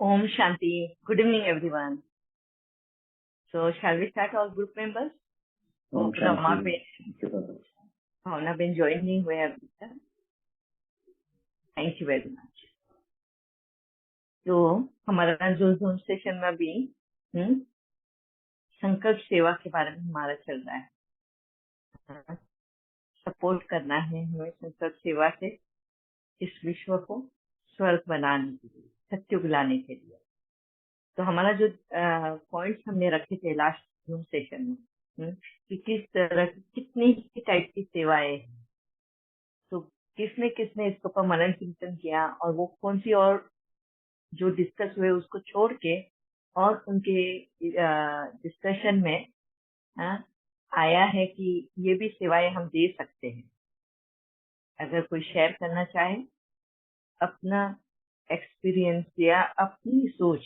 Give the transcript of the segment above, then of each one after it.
Om Shanti. Good evening, everyone. So, shall we start our group members? Om Rama Shanti. Ben, Bhavna Ben joining where? Thank you very much. तो हमारा जो zone session में भी संकल्प सेवा के बारे में हमारा चल रहा है। सपोर्ट करना है हमें संकल्प सेवा से इस विश्व को स्वर्ग बनाने के लिए, सत्युग लाने के लिए। तो हमारा जो पॉइंट्स हमने रखे थे लास्ट जूम सेशन में कि किस तरह कितनी टाइप की सेवाएं हैं, तो किसने किसने इसके ऊपर मनन चिंतन किया और वो कौन सी और जो डिस्कस हुए उसको छोड़ के और उनके डिस्कशन में आया है कि ये भी सेवाएं हम दे सकते हैं। अगर कोई शेयर करना चाहे अपना एक्सपीरियंस या अपनी सोच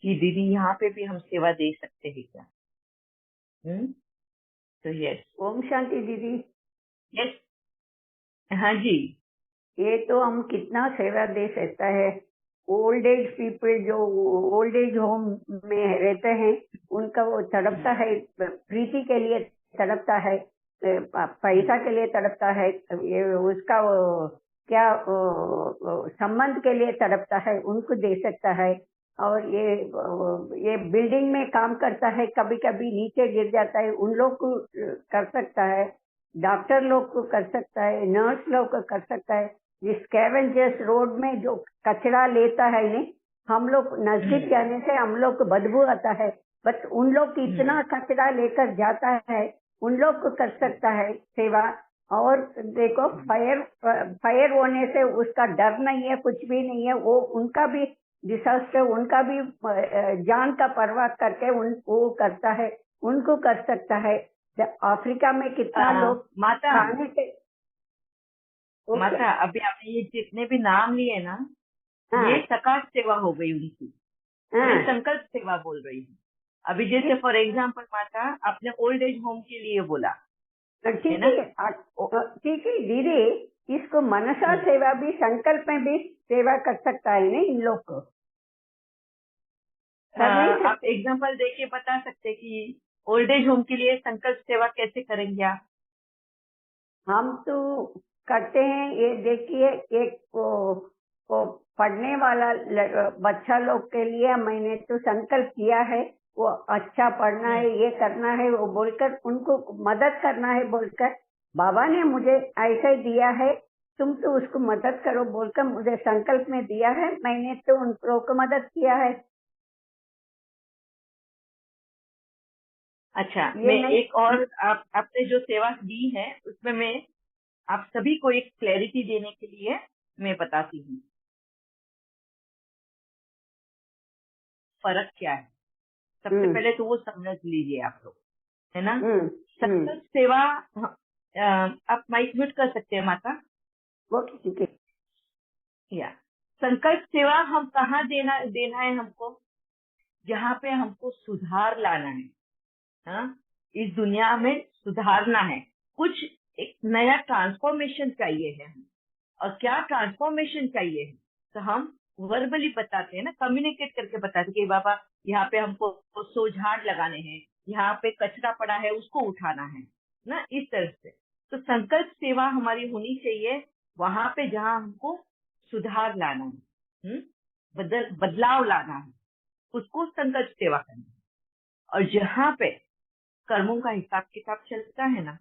कि दीदी यहाँ पे भी हम सेवा दे सकते हैं क्या? तो यस। ओम शांति दीदी। यस, हाँ जी। ये तो हम कितना सेवा दे सकता है। ओल्ड एज पीपल जो ओल्ड एज होम में रहते हैं उनका वो तड़पता है, प्रीति के लिए तड़पता है, पैसा के लिए तड़पता है, ये उसका क्या संबंध के लिए तड़पता है, उनको दे सकता है। और ये बिल्डिंग में काम करता है, कभी कभी नीचे गिर जाता है, उन लोग को कर सकता है, डॉक्टर लोग को कर सकता है, नर्स लोग को कर सकता है। जिस स्कैवेंजर्स रोड में जो कचरा लेता है ने, हम लोग नजदीक जाने से हम लोग को बदबू आता है, बट उन लोग इतना कचरा लेकर जाता है, उन लोग को कर सकता है सेवा। और देखो फायर होने से उसका डर नहीं है, कुछ भी नहीं है, वो उनका भी डिजास्टर, उनका भी जान का परवाह करके वो करता है, उनको कर सकता है। अफ्रीका में कितना लोग खाने से माता अभी आपने ये जितने भी नाम लिए ना, ये सकाश सेवा हो गई उनकी। मैं संकल्प सेवा बोल रही हूँ। अभी जैसे फॉर एग्जाम्पल माता आपने ओल्ड एज होम के लिए बोला, ठीक है दीदी, इसको मनसा सेवा भी संकल्प में भी सेवा कर सकता है ना इन लोग को। आप एग्जाम्पल देके बता सकते कि ओल्ड एज होम के लिए संकल्प सेवा कैसे करेंगे आप? हम तो करते हैं, ये देखिए एक को पढ़ने वाला बच्चा लोग के लिए मैंने तो संकल्प किया है, वो अच्छा पढ़ना है, ये करना है, वो बोलकर उनको मदद करना है बोलकर बाबा ने मुझे ऐसा दिया है, तुम तो उसको मदद करो बोलकर मुझे संकल्प में दिया है, मैंने तो उन लोगों को मदद किया है। अच्छा, मैं एक और आपने जो सेवा दी है उसमें मैं आप सभी को एक क्लैरिटी देने के लिए मैं बताती हूँ फर्क क्या है। सबसे पहले तो वो समझ लीजिए आप लोग, है ना। संकल्प सेवा आप माइक म्यूट कर सकते हैं माता? ओके ठीक है। या संकल्प सेवा हम कहाँ देना है हमको? जहाँ पे हमको सुधार लाना है, हाँ, इस दुनिया में सुधारना है, कुछ एक नया ट्रांसफॉर्मेशन चाहिए है हमें। और क्या ट्रांसफॉर्मेशन चाहिए है तो हम वर्बली बताते हैं ना, कम्युनिकेट करके बताते हैं कि बाबा यहाँ पे हमको सोझाड़ लगाने हैं, यहाँ पे कचरा पड़ा है उसको उठाना है ना, इस तरह से। तो संकल्प सेवा हमारी होनी चाहिए वहां पे जहाँ हमको सुधार लाना है, बदलाव लाना है, उसको संकल्प सेवा करना है। और जहाँ पे कर्मों का हिसाब किताब चलता है ना,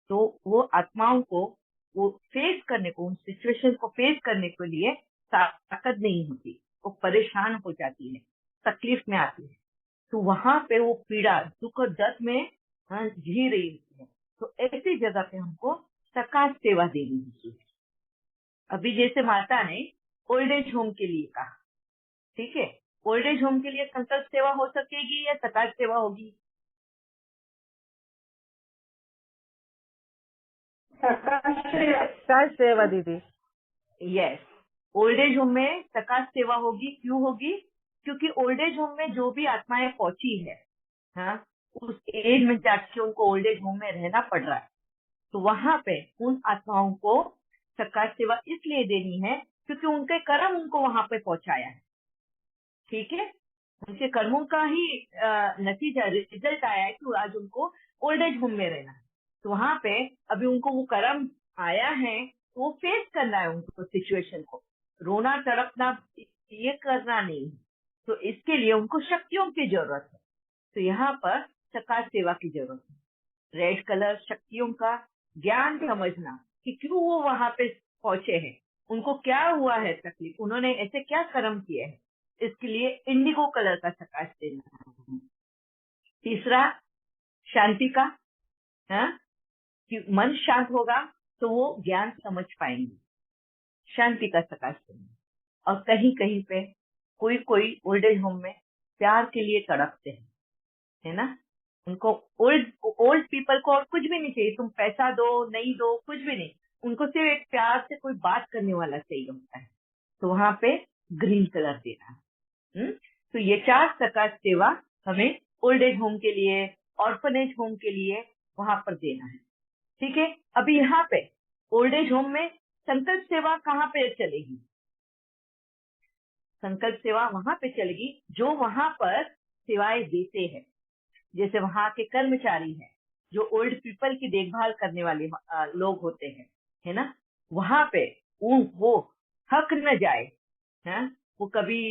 तो वो आत्माओं को वो फेस करने को, उन सिचुएशन को फेस करने के लिए ताकत नहीं होती, वो परेशान हो जाती है, तकलीफ में आती है, तो वहां पे वो पीड़ा दुख और दर्द में जी रही होती है। तो ऐसी जगह पे हमको सकाश सेवा देनी होती है। अभी जैसे माता ने ओल्ड एज होम के लिए कहा, ठीक है, ओल्ड एज होम के लिए संकल्प सेवा हो सकेगी या सकाश सेवा होगी? सकाश सेवा दीदी। यस, ओल्ड एज होम में सकाश सेवा होगी। क्यों होगी? क्योंकि ओल्ड एज होम में जो भी आत्माएं पहुंची है, हाँ, उस एज में जाके उनको ओल्ड एज होम में रहना पड़ रहा है, तो वहां पे उन आत्माओं को सकाश सेवा इसलिए देनी है क्योंकि उनके कर्म उनको वहां पे पहुंचाया है। ठीक है, उनके कर्मों का ही नतीजा रिजल्ट आया है कि आज उनको ओल्ड एज होम में रहना है। तो वहां पे अभी उनको वो कर्म आया है, तो वो फेस करना है उनको सिचुएशन को, रोना तड़पना ये करना नहीं है। तो इसके लिए उनको शक्तियों की जरूरत है। तो यहाँ पर सकाश सेवा की जरूरत है। रेड कलर शक्तियों का ज्ञान समझना कि क्यों वो वहां पे पहुंचे हैं, उनको क्या हुआ है तकलीफ, उन्होंने ऐसे क्या कर्म किए हैं, इसके लिए इंडिगो कलर का सकाश देना। तीसरा शांति का, हाँ, कि मन शांत होगा तो वो ज्ञान समझ पाएंगे, शांति का सकाश देना। और कहीं कहीं पे कोई कोई ओल्ड एज होम में प्यार के लिए तड़पते हैं, है ना, उनको ओल्ड ओल्ड पीपल को और कुछ भी नहीं चाहिए, तुम पैसा दो नहीं दो कुछ भी नहीं, उनको सिर्फ एक प्यार से कोई बात करने वाला चाहिए होता है। तो वहां पे ग्रीन कलर देना है। तो ये 4 सकाश सेवा हमें ओल्ड एज होम के लिए, ऑर्फनेज होम के लिए वहां पर देना है। ठीक है, अभी यहाँ पे ओल्ड एज होम में संकल्प सेवा कहाँ पे चलेगी? संकल्प सेवा वहां पे चलेगी जो वहां पर सेवाएं देते हैं, जैसे वहां के कर्मचारी हैं, जो ओल्ड पीपल की देखभाल करने वाले लोग होते हैं, है ना, वहां पे वो थक न जाए, है, वो कभी,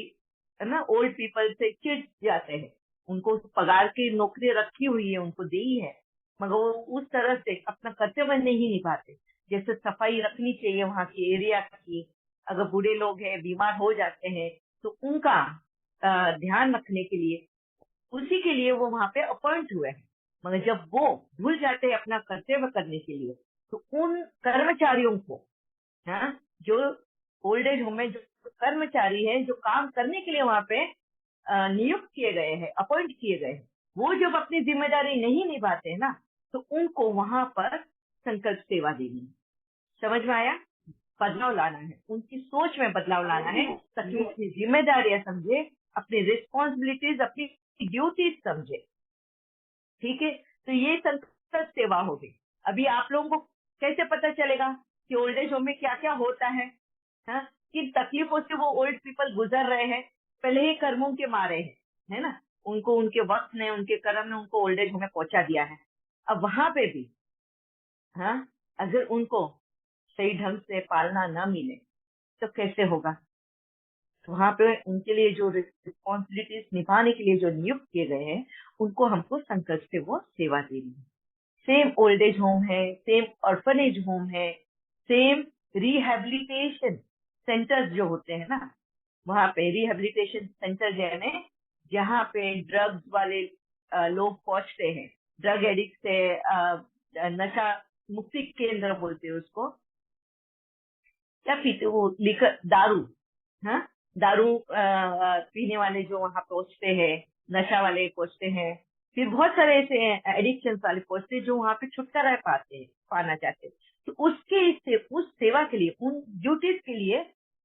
है ना, ओल्ड पीपल से चिढ़ जाते हैं, उनको पगार की नौकरी रखी हुई है, उनको दी है, मगर वो उस तरह से अपना कर्तव्य नहीं निभाते। जैसे सफाई रखनी चाहिए वहां की एरिया की, अगर बूढ़े लोग हैं बीमार हो जाते हैं तो उनका ध्यान रखने के लिए, उसी के लिए वो वहां पे अपॉइंट हुए हैं। मगर जब वो भूल जाते हैं अपना कर्तव्य करने के लिए, तो उन कर्मचारियों को, हाँ, जो ओल्ड एज होम में जो कर्मचारी है, जो काम करने के लिए वहां पे नियुक्त किए गए हैं, अपॉइंट किए गए हैं, वो जब अपनी जिम्मेदारी नहीं निभाते हैं ना, तो उनको वहां पर संकल्प सेवा देनी है। समझ में आया? बदलाव लाना है, उनकी सोच में बदलाव लाना है, ताकि अपनी जिम्मेदारियां समझे, अपनी रिस्पॉन्सिबिलिटीज, अपनी ड्यूटीज समझे। ठीक है, तो ये संकल्प सेवा होगी। अभी आप लोगों को कैसे पता चलेगा कि ओल्ड एज होम में क्या क्या होता है, हाँ? किन तकलीफों से वो ओल्ड पीपल गुजर रहे हैं, पहले ही कर्मों के मारे हैं, है ना, उनको उनके वक्त ने, उनके कर्म ने उनको ओल्ड एज होम में पहुंचा दिया है। अब वहां पे भी, हाँ, अगर उनको सही ढंग से पालना न मिले तो कैसे होगा? तो वहां पे उनके लिए जो रिस्पॉन्सिबिलिटीज निभाने के लिए जो नियुक्त किए गए हैं, उनको हमको संकल्प से वो सेवा देनी है। सेम ओल्ड एज होम है, सेम ऑर्फनेज होम है, सेम रिहेबिलिटेशन सेंटर्स जो होते हैं ना, वहां पे रिहेबिलिटेशन सेंटर यानी जहाँ पे ड्रग्स वाले लोग पहुंचते हैं, ड्रग एडिक्ट से, नशा मुक्ति केंद्र बोलते हैं उसको, क्या पीते वो लिकर दारू, हाँ, दारू पीने वाले जो वहां पहुंचते हैं, नशा वाले पहुंचते हैं, फिर बहुत सारे ऐसे एडिक्शन वाले पहुंचते हैं जो वहां पे छुटकारा पाते हैं, पाना चाहते हैं। तो उस सेवा के लिए, उन ड्यूटीज के लिए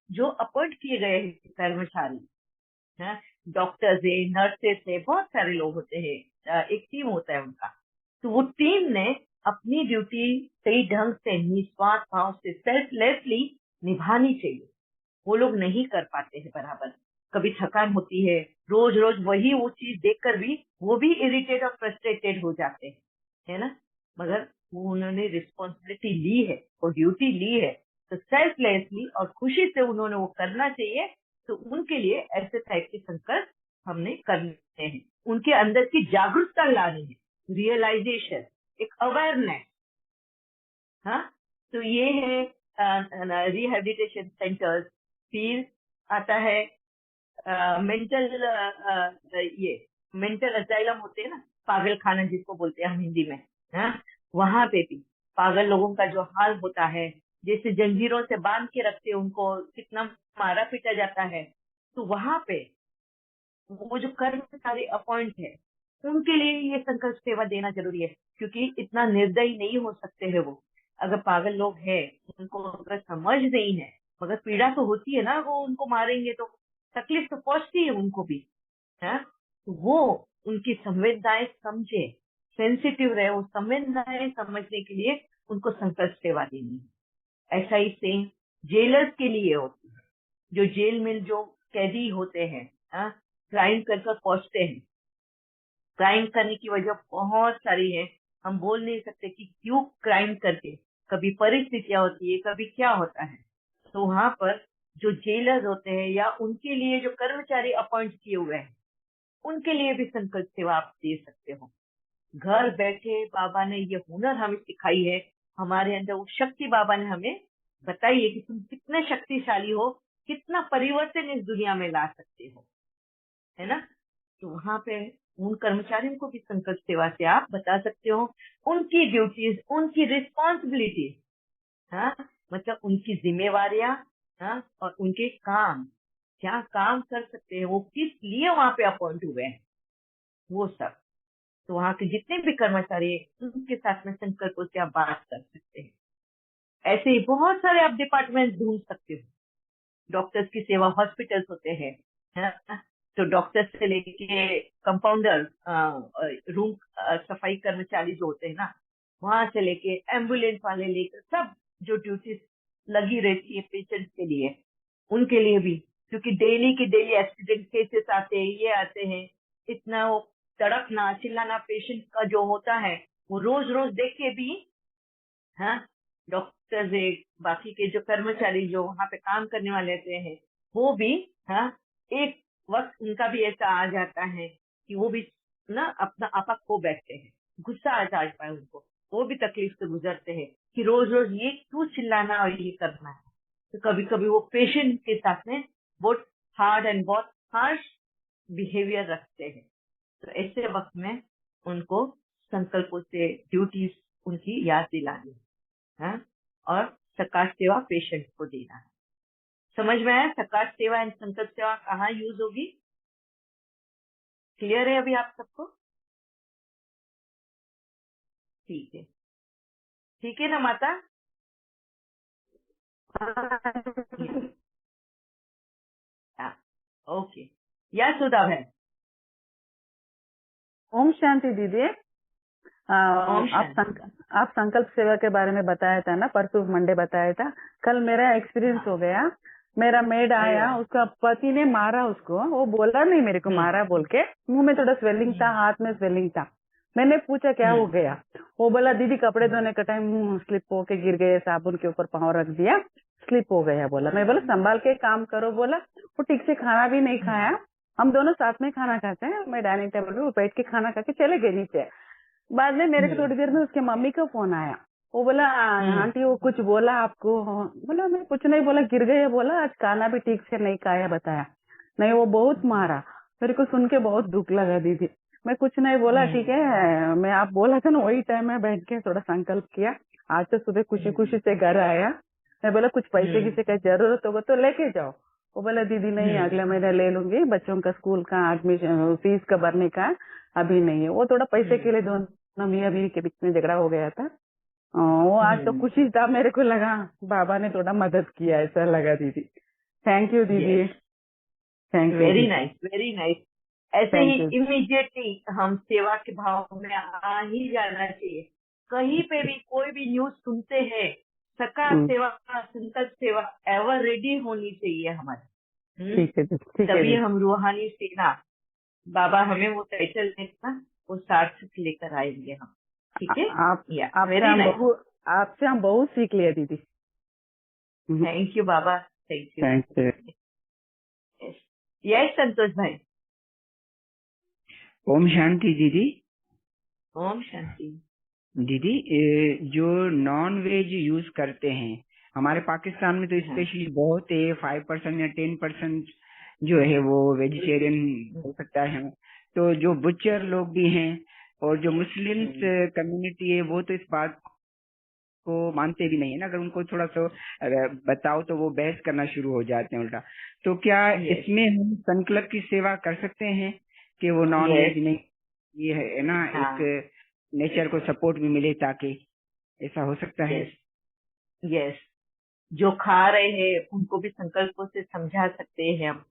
जो अपॉइंट किए गए हैं कर्मचारी, हाँ, डॉक्टर्स है, नर्सेस है, बहुत सारे लोग होते हैं, एक टीम होता है उनका। तो वो टीम ने अपनी ड्यूटी सही ढंग से, निस्वार्थ भाव से, सेल्फलेसली निभानी चाहिए। वो लोग नहीं कर पाते हैं बराबर, कभी थकान होती है, रोज रोज वही वो चीज देखकर भी वो भी इरिटेट और फ्रस्ट्रेटेड हो जाते हैं, है ना, मगर वो उन्होंने रिस्पॉन्सिबिलिटी ली है और ड्यूटी ली है, तो सेल्फलेसली और खुशी से उन्होंने वो करना चाहिए। तो उनके लिए ऐसे टाइप के संकल्प हमने करने हैं, उनके अंदर की जागरूकता लानी है, रियलाइजेशन, एक अवेयरनेस, हाँ। तो ये है रिहेबिलिटेशन सेंटर्स। फिर आता है मेंटल, ये मेंटल असाइलम होते हैं ना, पागल खाना जिसको बोलते हैं हम हिंदी में, हाँ, वहां पे भी पागल लोगों का जो हाल होता है, जैसे जंजीरों से बांध के रखते हैं उनको, कितना मारा पीटा जाता है, तो वहां पे वो जो कर्मचारी अपॉइंट है, उनके लिए ये संकल्प सेवा देना जरूरी है, क्योंकि इतना निर्दयी नहीं हो सकते हैं वो। अगर पागल लोग हैं, उनको अगर समझ नहीं है, मगर पीड़ा तो होती है ना, वो उनको मारेंगे तो तकलीफ तो पहुंचती है उनको भी, है, तो वो उनकी संवेदनाएं समझे, सेंसिटिव रहे, वो संवेदनाएं समझने के लिए उनको संकल्प सेवा देनी है। ऐसा ही सेम जेलर्स के लिए होती है, जो जेल में जो कैदी होते हैं, हाँ, क्राइम कर कर पहुंचते हैं। क्राइम करने की वजह बहुत सारी है, हम बोल नहीं सकते कि क्यों क्राइम करके, कभी परिस्थितियां होती है, कभी क्या होता है। तो वहां पर जो जेलर होते हैं या उनके लिए जो कर्मचारी अपॉइंट किए हुए हैं, उनके लिए भी संकल्प सेवा आप दे सकते हो। घर बैठे बाबा ने ये हुनर हमें सिखाई है, हमारे अंदर वो शक्ति बाबा ने हमें बताई है कि तुम कितने शक्तिशाली हो, कितना परिवर्तन इस दुनिया में ला सकते हो, है ना। तो वहां पे उन कर्मचारियों को भी संकल्प सेवा से आप बता सकते हो उनकी ड्यूटीज, उनकी रिस्पॉन्सिबिलिटीज, हाँ, मतलब उनकी जिम्मेवारियां, हाँ, और उनके काम, क्या काम कर सकते हैं, वो किस लिए वहां पे अपॉइंट हुए हैं, वो सब। तो वहां के जितने भी कर्मचारी हैं उनके साथ में संकल्पों से आप बात कर सकते हैं। ऐसे ही बहुत सारे आप डिपार्टमेंट ढूंढ सकते हो। डॉक्टर्स की सेवा हॉस्पिटल्स होते हैं, है ना। तो डॉक्टर्स से लेके कंपाउंडर, रूम सफाई कर्मचारी जो होते हैं ना, वहां से लेके एम्बुलेंस वाले लेकर सब जो ड्यूटीज लगी रहती है पेशेंट के लिए, उनके लिए भी, क्योंकि डेली के डेली एक्सीडेंट केसेस आते हैं, ये आते हैं, इतना वो तड़पना चिल्लाना पेशेंट का जो होता है, वो रोज रोज देख के भी, हाँ, डॉक्टर्स एक बाकी के जो कर्मचारी जो वहां पे काम करने वाले रहते हैं, वो भी, हाँ, एक वक्त उनका भी ऐसा आ जाता है कि वो भी ना अपना आपा खो बैठते हैं, गुस्सा आ जाता है उनको, वो भी तकलीफ से गुजरते हैं कि रोज रोज ये क्यों चिल्लाना और ये करना है। तो कभी कभी वो पेशेंट के साथ में बहुत हार्ड एंड बहुत हार्श बिहेवियर रखते हैं। तो ऐसे वक्त में उनको संकल्पों से ड्यूटीज उनकी याद दिलानी है, और सकाश सेवा पेशेंट को देना है। समझ में आया सकाश सेवा एंड संकल्प सेवा कहाँ यूज होगी? क्लियर है अभी आप सबको? ठीक है, ठीक है ना माता? ओके, या सुधा बहन? ओम शांति दीदी। ओम शांति। आप संकल्प सेवा के बारे में बताया था ना, परसों मंडे बताया था। कल मेरा एक्सपीरियंस हाँ, हो गया। मेरा मेड अरे आया, वाह। उसका पति ने मारा उसको, वो बोला नहीं मेरे को मारा बोल के, मुंह में थोड़ा स्वेलिंग था, हाथ में स्वेलिंग था। मैंने पूछा क्या हो गया, वो बोला दीदी कपड़े धोने का टाइम स्लिप होके गिर गए, साबुन के ऊपर पाँव रख दिया, स्लिप हो गया। बोला, मैं बोला संभाल के काम करो। बोला वो ठीक से खाना भी नहीं खाया। हम दोनों साथ में खाना खाते हैं, मैं डाइनिंग टेबल पे, वो बैठ के खाना खा के चले गए नीचे। बाद में मेरे को थोड़ी देर में उसके मम्मी का फोन आया। वो बोला आंटी वो कुछ बोला आपको? बोला मैं कुछ नहीं बोला, गिर गए। बोला आज खाना भी ठीक से नहीं खाया, बताया नहीं, वो बहुत मारा। मेरे को सुन के बहुत दुख लगा दीदी। मैं कुछ नहीं बोला, ठीक है। मैं आप बोला था ना, वही टाइम में बैठ के थोड़ा संकल्प किया। आज तो सुबह खुशी खुशी से घर आया। मैं बोला कुछ पैसे की से जरूरत होगा तो लेके जाओ। वो बोला दीदी नहीं, अगले महीने ले लूंगी, बच्चों का स्कूल का एडमिशन फीस का भरने का अभी नहीं है। वो थोड़ा पैसे के लिए दोनों मियाँ बीवी के बीच में झगड़ा हो गया था। वो आज तो खुशी था, मेरे को लगा बाबा ने थोड़ा मदद किया, ऐसा लगा दीदी। थैंक यू दीदी, thank you. Very nice, very nice. ऐसे ही थैंक यू। इमीडिएटली हम सेवा के भाव में आ ही जाना चाहिए। कहीं पे भी कोई भी न्यूज सुनते हैं, सका सेवा संकल्प सेवा एवर रेडी होनी चाहिए हमारी। ठीक है, ठीक है तभी दीदी। हम रूहानी सेना, बाबा हमें वो टाइटल देना, वो सार्थक लेकर आएंगे हम। ठीक है, आप या आपसे वेरी हम नाइस। आपसे हम बहुत सीख लिया दीदी। थैंक यू बाबा, thank you. Thank you. Yes Santosh भाई। ओम शांति दीदी। ओम शांति। दीदी जो नॉन वेज यूज करते हैं हमारे पाकिस्तान में तो स्पेशली बहुत है, 5% या 10% जो है वो वेजिटेरियन हो सकता है। तो जो बुचर लोग भी हैं और जो मुस्लिम कम्युनिटी है वो तो इस बात को मानते भी नहीं है ना। अगर उनको थोड़ा सा बताओ तो वो बहस करना शुरू हो जाते हैं उल्टा। तो क्या इसमें हम संकल्प की सेवा कर सकते हैं कि वो नॉन वेज नहीं, ये है ना, एक नेचर को सपोर्ट भी मिले, ताकि ऐसा हो सकता है? यस, जो खा रहे हैं उनको भी संकल्पों से समझा सकते हैं हम,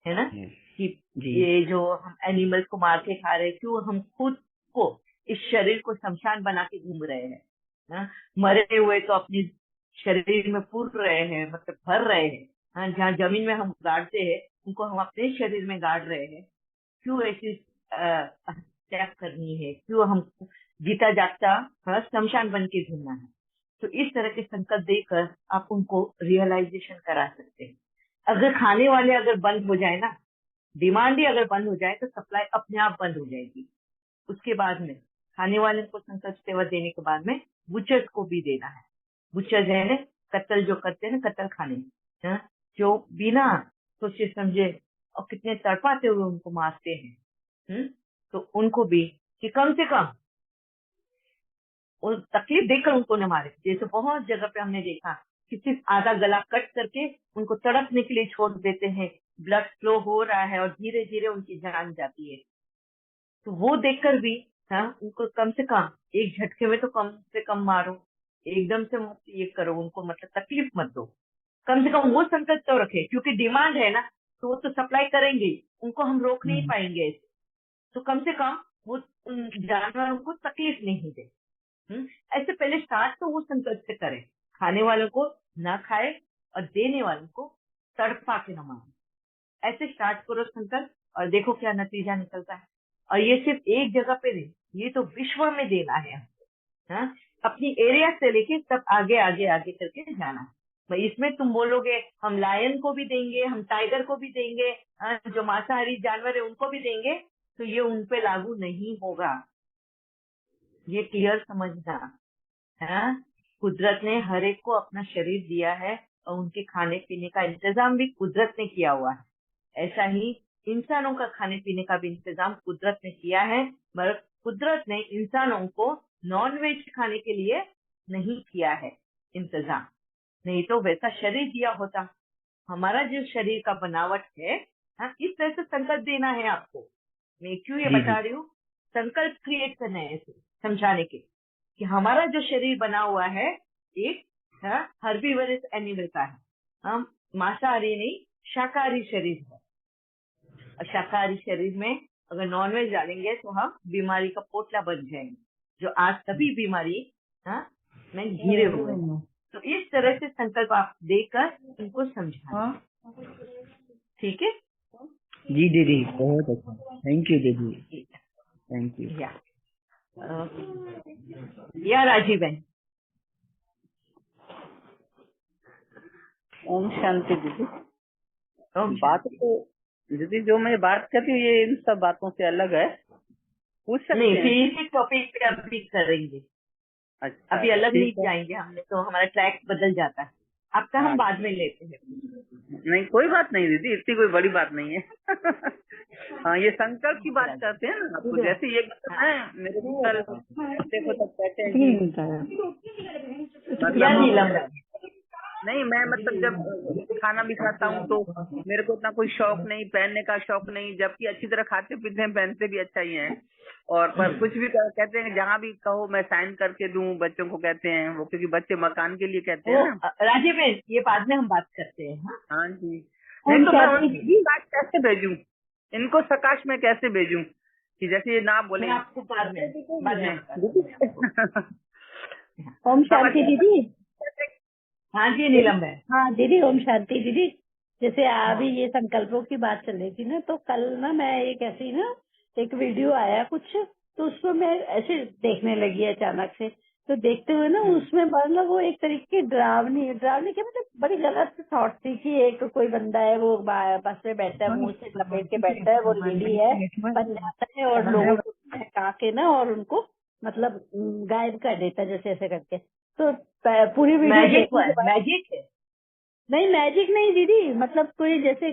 है ना, कि ये जो हम एनिमल्स को मार के खा रहे हैं, क्यों हम खुद को इस शरीर को शमशान बना के घूम रहे हैं ना। मरे हुए तो अपनी शरीर में पुर रहे हैं, मतलब भर रहे हैं। हाँ, जहाँ जमीन में हम गाड़ते हैं उनको हम अपने शरीर में गाड़ रहे हैं। क्यों ऐसी हत्या करनी है, क्यों हमको जीता जागता शमशान बन के घूमना है। तो इस तरह के संकल्प देकर आप उनको रियलाइजेशन करा सकते हैं। अगर खाने वाले अगर बंद हो जाए ना, डिमांड ही अगर बंद हो जाए तो सप्लाई अपने आप बंद हो जाएगी। उसके बाद में खाने वाले को संकल्प सेवा देने के बाद में बुचर्स को भी देना है। बुचर है कत्ल जो करते हैं ना, कत्ल खाने, जो बिना सोचे समझे और कितने तड़पाते हुए उनको मारते हैं, तो उनको भी कि कम से कम और तकलीफ देकर उनको न मारे। जैसे बहुत जगह पे हमने देखा कि सिर्फ आधा गला कट करके उनको तड़पने के लिए छोड़ देते हैं, ब्लड फ्लो हो रहा है और धीरे धीरे उनकी जान जाती है। तो वो देखकर भी उनको कम से कम एक झटके में तो कम से कम मारो, एकदम से मत ये करो, उनको मतलब तकलीफ मत दो। कम से कम वो संकल्प तो रखे, क्योंकि डिमांड है ना, तो वो तो सप्लाई करेंगे, उनको हम रोक नहीं पाएंगे ऐसे। तो कम से कम वो उन जानवरों को तकलीफ नहीं दे। ऐसे पहले स्टार्ट तो वो संकल्प से करें, खाने वालों को ना खाए और देने वालों को तड़पा के न मारे। ऐसे स्टार्ट करो संकल्प और देखो क्या नतीजा निकलता है। और ये सिर्फ एक जगह पे नहीं, ये तो विश्व में देना है हमको। अपनी एरिया से लेके तब आगे आगे आगे करके जाना है। भाई इसमें तुम बोलोगे हम लायन को भी देंगे, हम टाइगर को भी देंगे, जो मांसाहारी जानवर है उनको भी देंगे, तो ये उन पे लागू नहीं होगा। ये क्लियर समझना है। कुदरत ने हर एक को अपना शरीर दिया है और उनके खाने पीने का इंतजाम भी कुदरत ने किया हुआ है। ऐसा ही इंसानों का खाने पीने का भी इंतजाम कुदरत ने किया है, मगर कुदरत ने इंसानों को नॉन वेज खाने के लिए नहीं किया है इंतजाम, नहीं तो वैसा शरीर दिया होता। हमारा जो शरीर का बनावट है, इस तरह से संकल्प देना है आपको। मैं क्यों ये बता रही हूँ, संकल्प क्रिएट करना है ऐसे समझाने के कि हमारा जो शरीर बना हुआ है एक हर्बीवरस एनिमल का है। हम मांसाहारी नहीं, शाकाहारी शरीर है। और शाकाहारी शरीर में अगर नॉनवेज डालेंगे तो हम बीमारी का पोटला बन जाएंगे, जो आज सभी बीमारी में घिरे हुए हैं। तो इस तरह से संकल्प आप देकर उनको समझा। ठीक है जी दीदी, बहुत अच्छा, थैंक यू दीदी, थैंक यू। या राजीव है। ओम शांति दीदी। बात तो दीदी जो मैं बात करती हूँ ये इन सब बातों से अलग है, पूछ सकते नहीं, हैं? फिर इसी टॉपिक पे अभी करेंगे। अच्छा, अभी अलग नहीं जाएंगे हमने, तो हमारा ट्रैक बदल जाता है। आपका हम बाद में लेते हैं। नहीं कोई बात नहीं दीदी, इतनी कोई बड़ी बात नहीं है। हाँ, ये संकल्प की बात करते हैं ना आपको, जैसे ये है मेरे कल देखो तब कहते हैं मतलब नहीं, मैं मतलब जब खाना भी खाता हूँ तो मेरे को इतना कोई शौक नहीं, पहनने का शौक नहीं, जबकि अच्छी तरह खाते पीते हैं, पहनते भी अच्छा ही हैं। और पर कुछ भी कहते हैं, जहाँ भी कहो मैं साइन करके दूं, बच्चों को कहते हैं वो, क्योंकि बच्चे मकान के लिए कहते हैं ना। राजीव, ये बाद में हम बात करते हैं। हाँ जी, नहीं तो मैं उनकी बात कैसे भेजूं, इनको सकाश में कैसे भेजूं कि जैसे ये ना बोले। आपको बाद में ओम शांति दीदी। हाँ जी नीलम है। हाँ दीदी, ओम शांति दीदी। जैसे अभी ये संकल्पों की बात चल रही थी ना, तो कल ना मैं एक ऐसी ना एक वीडियो आया कुछ, तो उसको मैं ऐसे देखने लगी अचानक से। तो देखते हुए ना उसमें मतलब वो एक तरीके की डरावनी के मतलब बड़ी गलत थॉट थी कि एक कोई बंदा है वो बस में बैठा है, मुंह से लपेट के बैठा है, वो लेडी है, बन जाता है और लोगों को बहका के ना और उनको मतलब गायब कर देता है जैसे ऐसे करके। तो पूरी वीडियो मैजिक है? नहीं मैजिक नहीं दीदी, मतलब कोई जैसे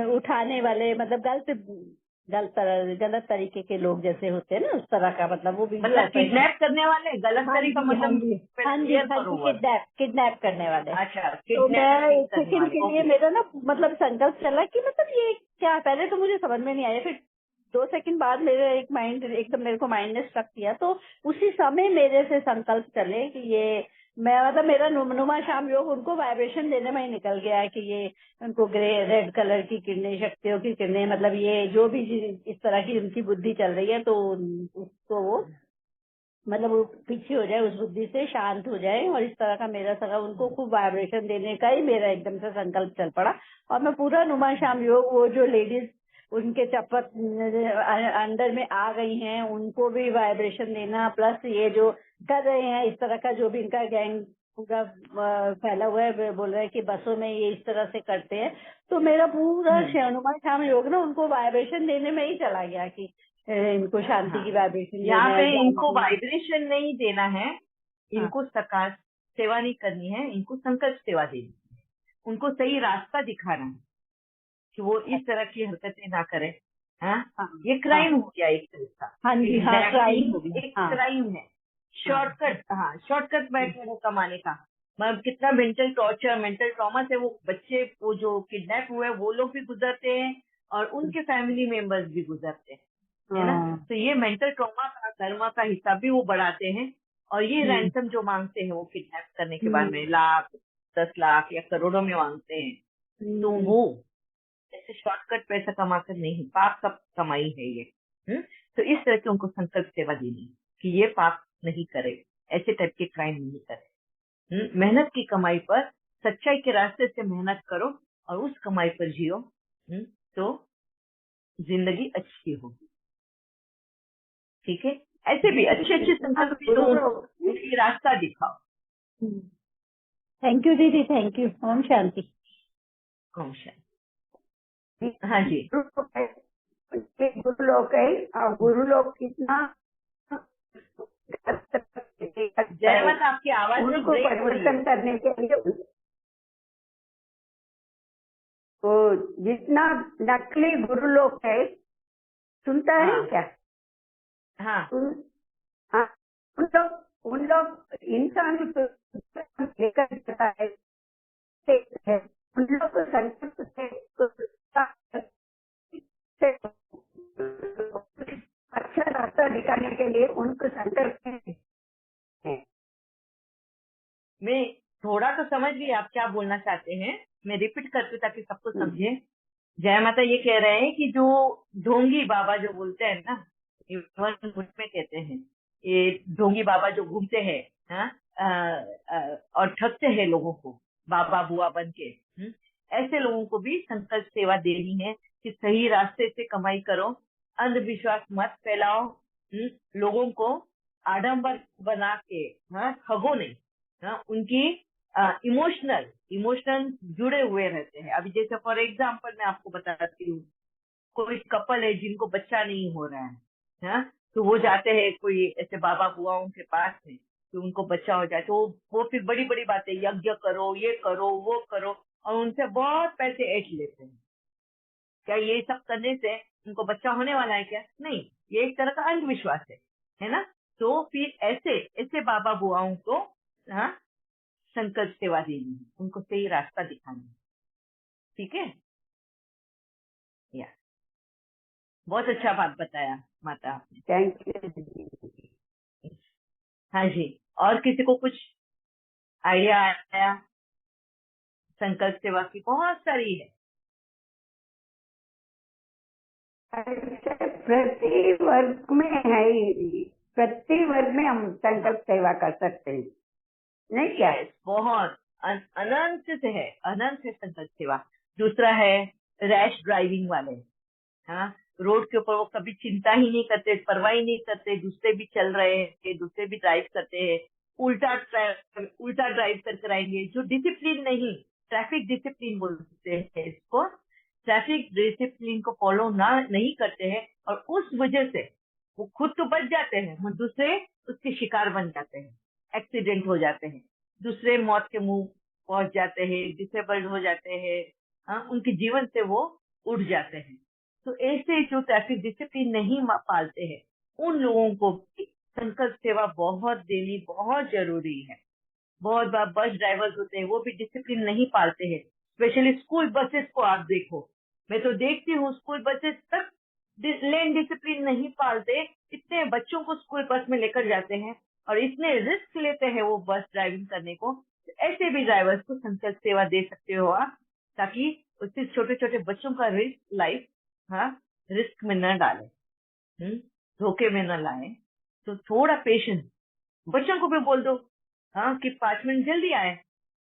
उठाने वाले मतलब गलत तरीके के लोग जैसे होते हैं ना, उस तरह का मतलब वो मतलब किडनैप करने वाले गलत तरीका मतलब किडनैप करने वाले। अच्छा, तो मैं एक सेकंड के लिए मेरा ना मतलब संकल्प चला कि मतलब ये क्या, पहले तो मुझे समझ में नहीं आया, फिर 2 सेकंड बाद मेरे एक माइंड एकदम मेरे को माइंड ने स्ट्रक किया। तो उसी समय मेरे से संकल्प चले कि ये मैं मतलब मेरा नुमा शाम योग उनको वाइब्रेशन देने में ही निकल गया है कि ये उनको रेड कलर की किरणें, शक्तियों की किरणें, मतलब ये जो भी इस तरह की उनकी बुद्धि चल रही है तो उसको वो मतलब वो पीछे हो जाए, उस बुद्धि से शांत हो जाए। और इस तरह का मेरा सगा उनको खूब वाइब्रेशन देने का ही मेरा एकदम से संकल्प चल पड़ा। और मैं पूरा नुमा शाम योग वो जो लेडीज उनके चप्पल अंदर में आ गई हैं, उनको भी वाइब्रेशन देना, प्लस ये जो कर रहे हैं इस तरह का जो भी इनका गैंग पूरा फैला हुआ है, बोल रहे हैं कि बसों में ये इस तरह से करते हैं, तो मेरा पूरा हनुमान श्याम योग ना उनको वाइब्रेशन देने में ही चला गया कि इनको शांति की वाइब्रेशन यहाँ देना पे है, इनको वाइब्रेशन नहीं देना है, इनको सकाश सेवा नहीं करनी है, इनको संकल्प सेवा देनी है, उनको सही रास्ता दिखाना है कि वो इस तरह की हरकतें ना करे। हाँ, ये क्राइम हो गया एक तरह का। हाँ जी, हाँ, क्राइम हो एक गया, हाँ, क्राइम है, शॉर्टकट मेथड है कमाने का। मतलब कितना मेंटल टॉर्चर, मेंटल ट्रॉमा से वो बच्चे, वो जो किडनैप हुए वो लोग भी गुजरते हैं और उनके फैमिली मेंबर्स भी गुजरते हैं, है ना। तो ये मेंटल ट्रॉमा का, कर्मा का हिसाब भी वो बढ़ाते हैं। और ये रैंसम जो मांगते हैं वो किडनैप करने के बाद में लाख, 10 लाख या करोड़ों में मांगते हैं, तो वो ऐसे शॉर्टकट पैसा कमाकर नहीं, पाप का कमाई है ये। तो इस तरह के उनको संकल्प सेवा देनी कि ये पाप नहीं करे, ऐसे टाइप के क्राइम नहीं करे। मेहनत की कमाई पर, सच्चाई के रास्ते से मेहनत करो और उस कमाई पर जियो, तो जिंदगी अच्छी होगी। ठीक है, ऐसे भी अच्छे अच्छे संकल्प भी दो, उनकी रास्ता दिखाओ। थैंक यू दीदी, थैंक यू। ओम शांति। ओम शांति। हाँ जी, गुरु लोग है, और गुरु लोग कितना जय माता, आपकी आवाज में उनको ब्रेक हो रही है। परिवर्तन करने के लिए, तो जितना नकली गुरु लोग है, सुनता है हाँ। क्या? हाँ, हाँ, उन लोग इंसान को लेकर जाता है, उन लोग को संकल्प से अच्छा रास्ता दिखाने के लिए उनको संकल्प है। मैं थोड़ा तो समझ गई आप क्या बोलना चाहते हैं, मैं रिपीट करती हूँ ताकि सबको समझे। जय माता ये कह रहे हैं कि जो ढोंगी बाबा जो बोलते हैं ना, इवन मुझ में कहते हैं, ये ढोंगी बाबा जो घूमते हैं, और ठगते हैं लोगों को बाबा बुआ बन के, ऐसे लोगों को भी संकल्प सेवा देनी है कि सही रास्ते से कमाई करो, अंधविश्वास मत फैलाओ, लोगों को आडंबर बना के ठगो नहीं। उनकी इमोशनल जुड़े हुए रहते हैं। अभी जैसे फॉर एग्जाम्पल मैं आपको बताती हूँ, कोई कपल है जिनको बच्चा नहीं हो रहा है, तो वो जाते हैं कोई ऐसे बाबा बुआओं के पास में, तो उनको बच्चा हो जाए, तो वो फिर बड़ी बड़ी बातें, यज्ञ करो, ये करो, वो करो, और उनसे बहुत पैसे ऐंठ लेते हैं। क्या ये सब करने से उनको बच्चा होने वाला है क्या? नहीं, ये एक तरह का अंधविश्वास है ना। तो फिर ऐसे ऐसे बाबा बुआओं को संकल्प सेवा देनी है, उनको सही रास्ता दिखाना है। ठीक है, या बहुत अच्छा बात बताया माता आपने। Thank you. हाँ जी, और किसी को कुछ आइडिया आया? संकल्प सेवा की बहुत सारी है। प्रति वर्ग में है, प्रति वर्ग में हम संकल्प सेवा कर सकते हैं, नहीं क्या? बहुत अनंत से है, अनंत है संकल्प सेवा। दूसरा है रैश ड्राइविंग वाले, रोड के ऊपर वो कभी चिंता ही नहीं करते, परवाह ही नहीं करते, दूसरे भी चल रहे हैं, दूसरे भी ड्राइव करते हैं, उल्टा ड्राइव कर कराएंगे। जो डिसिप्लिन नहीं, ट्रैफिक डिसिप्लिन बोलते हैं इसको, ट्रैफिक डिसिप्लिन को फॉलो नहीं करते हैं, और उस वजह से वो खुद तो बच जाते हैं, वो दूसरे उसके शिकार बन जाते हैं, एक्सीडेंट हो जाते हैं, दूसरे मौत के मुंह पहुंच जाते हैं, डिसेबल्ड हो जाते हैं, उनके जीवन से वो उड़ जाते हैं। तो ऐसे जो ट्रैफिक डिसिप्लिन नहीं पालते हैं, उन लोगों को भी संकल्प सेवा बहुत देनी बहुत जरूरी है। बहुत बार बस ड्राइवर्स होते हैं, वो भी डिसिप्लिन नहीं पालते हैं। स्पेशली स्कूल बसेस को आप देखो, मैं तो देखती हूँ स्कूल बसेस तक लेन डिसिप्लिन नहीं पालते, इतने बच्चों को स्कूल बस में लेकर जाते हैं और इतने रिस्क लेते हैं वो बस ड्राइविंग करने को। तो ऐसे भी ड्राइवर्स को संकल्प सेवा दे सकते हो आप, ताकि उससे छोटे छोटे बच्चों का लाइफ रिस्क में न डाले, धोखे में न लाए। तो थोड़ा पेशेंस, बच्चों को भी बोल दो कि 5 मिनट जल्दी आए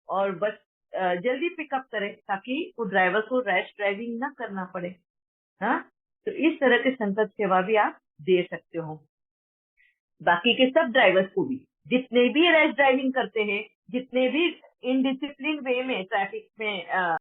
और बस जल्दी पिकअप करे, ताकि वो ड्राइवर को रैश ड्राइविंग ना करना पड़े। तो इस तरह के संकल्प सेवा भी आप दे सकते हो। बाकी के सब ड्राइवर्स को भी, जितने भी रैश ड्राइविंग करते हैं, जितने भी इनडिसिप्लिन वे में ट्रैफिक में